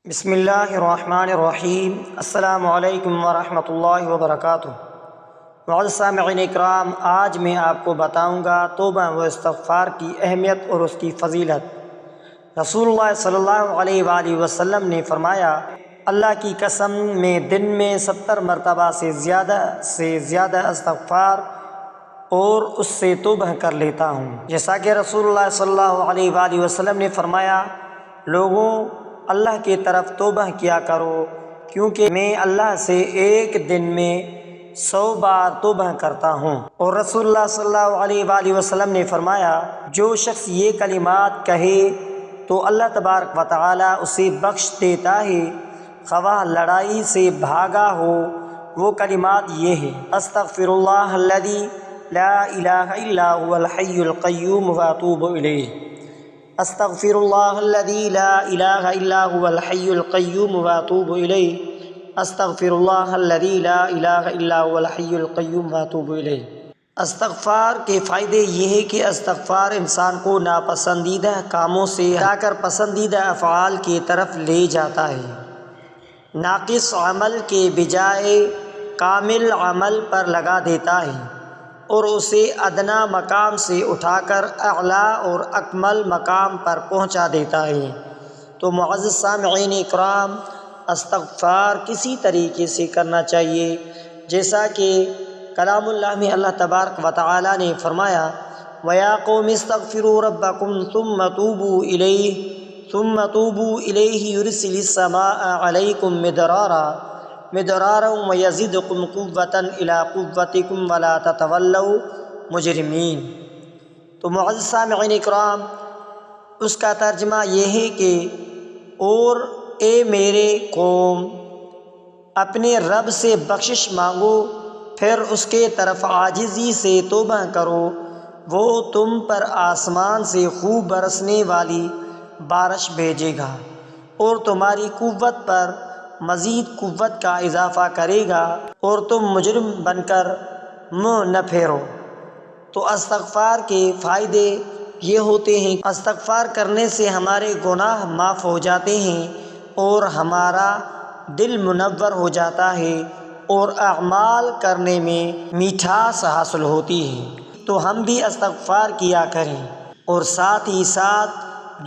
بسم اللہ الرحمن الرحیم۔ السلام علیکم ورحمۃ اللہ وبرکاتہ۔ معزز سامعین اکرام، آج میں آپ کو بتاؤں گا توبہ و استغفار کی اہمیت اور اس کی فضیلت۔ رسول اللہ صلی اللہ علیہ وآلہ وسلم نے فرمایا، اللہ کی قسم میں دن میں 70 مرتبہ سے زیادہ استغفار اور اس سے توبہ کر لیتا ہوں۔ جیسا کہ رسول اللہ صلی اللہ علیہ وآلہ وسلم نے فرمایا، لوگوں اللہ کی طرف توبہ کیا کرو، کیونکہ میں اللہ سے ایک دن میں 100 بار توبہ کرتا ہوں۔ اور رسول اللہ صلی اللہ علیہ وآلہ وسلم نے فرمایا، جو شخص یہ کلمات کہے تو اللہ تبارک و تعالی اسے بخش دیتا ہے، خواہ لڑائی سے بھاگا ہو۔ وہ کلمات یہ ہیں: استغفر اللہ الذی لا الہ الا هو الحی القیوم واتوب الیہ، استغفر اللہ الذی لا الہ الا هو الحی القیوم واتوب الیہ، استغفر اللہ الذی لا الہ الا هو الحی القیوم واتوب الیہ۔ استغفار کے فائدے یہ ہے کہ استغفار انسان کو ناپسندیدہ کاموں سے ہٹا کر پسندیدہ افعال کی طرف لے جاتا ہے، ناقص عمل کے بجائے کامل عمل پر لگا دیتا ہے اور اسے ادنا مقام سے اٹھا کر اعلیٰ اور اکمل مقام پر پہنچا دیتا ہے۔ تو معزز سامعین اکرام، استغفار کسی طریقے سے کرنا چاہیے، جیسا کہ کلام اللہ میں اللہ تبارک و تعالی نے فرمایا، وَيَا قَوْمِ اسْتَغْفِرُوا رَبَّكُمْ ثُمَّ تُوبُوا إِلَيْهِ يُرْسِلِ السَّمَاءَ عَلَيْكُمْ مِدْرَارًا وَيَزِدْكُمْ قُوَّةً إِلَىٰ قُوَّتِكُمْ وَلَا تَتَوَلَّوْا مُجْرِمِينَ۔ تو معزز سامعین اکرام، اس کا ترجمہ یہ ہے کہ اور اے میرے قوم، اپنے رب سے بخشش مانگو، پھر اس کے طرف عاجزی سے توبہ کرو، وہ تم پر آسمان سے خوب برسنے والی بارش بھیجے گا اور تمہاری قوت پر مزید قوت کا اضافہ کرے گا اور تم مجرم بن کر منہ نہ پھیرو۔ تو استغفار کے فائدے یہ ہوتے ہیں، استغفار کرنے سے ہمارے گناہ معاف ہو جاتے ہیں اور ہمارا دل منور ہو جاتا ہے اور اعمال کرنے میں میٹھاس حاصل ہوتی ہے۔ تو ہم بھی استغفار کیا کریں اور ساتھ ہی ساتھ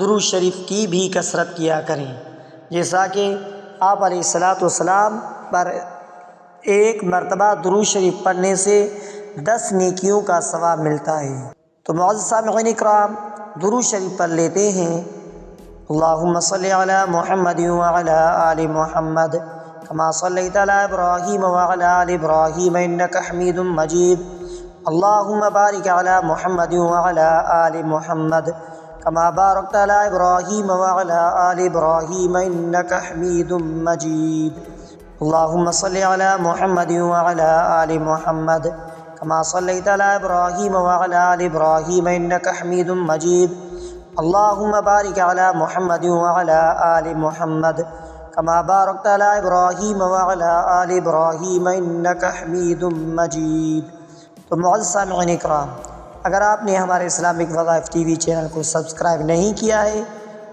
درود شریف کی بھی کثرت کیا کریں، جیسا کہ آپ علیہ السلام پر ایک مرتبہ درود شریف پڑھنے سے 10 نیکیوں کا ثواب ملتا ہے۔ تو معزز سامعین اکرام، درود شریف پڑھ لیتے ہیں۔ اللہم صلی علی محمد وعلی آل محمد کما صلیت علی ابراہیم وعلی آل ابراہیم انک حمید مجید، اللہم بارک علی محمد وعلی آل محمد کما بارکت علی ابراہیم وعلی آل ابراہیم انک حمید مجید، اللہم صلی علی محمد وعلی آل محمد کما صلیت علی ابراہیم وعلی آل ابراہیم انک حمید مجید، اللہم بارک علی محمد وعلی آل محمد کما بارکت علی ابراہیم وعلی آل ابراہیم انک حمید مجید۔ تو معزز سامعین اکرام، اگر آپ نے ہمارے اسلامک وظائف ٹی وی چینل کو سبسکرائب نہیں کیا ہے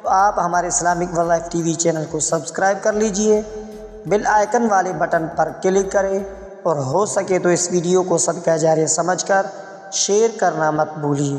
تو آپ ہمارے اسلامک وظائف ٹی وی چینل کو سبسکرائب کر لیجئے، بیل آئیکن والے بٹن پر کلک کریں اور ہو سکے تو اس ویڈیو کو صدقہ جاریہ سمجھ کر شیئر کرنا مت بھولیے۔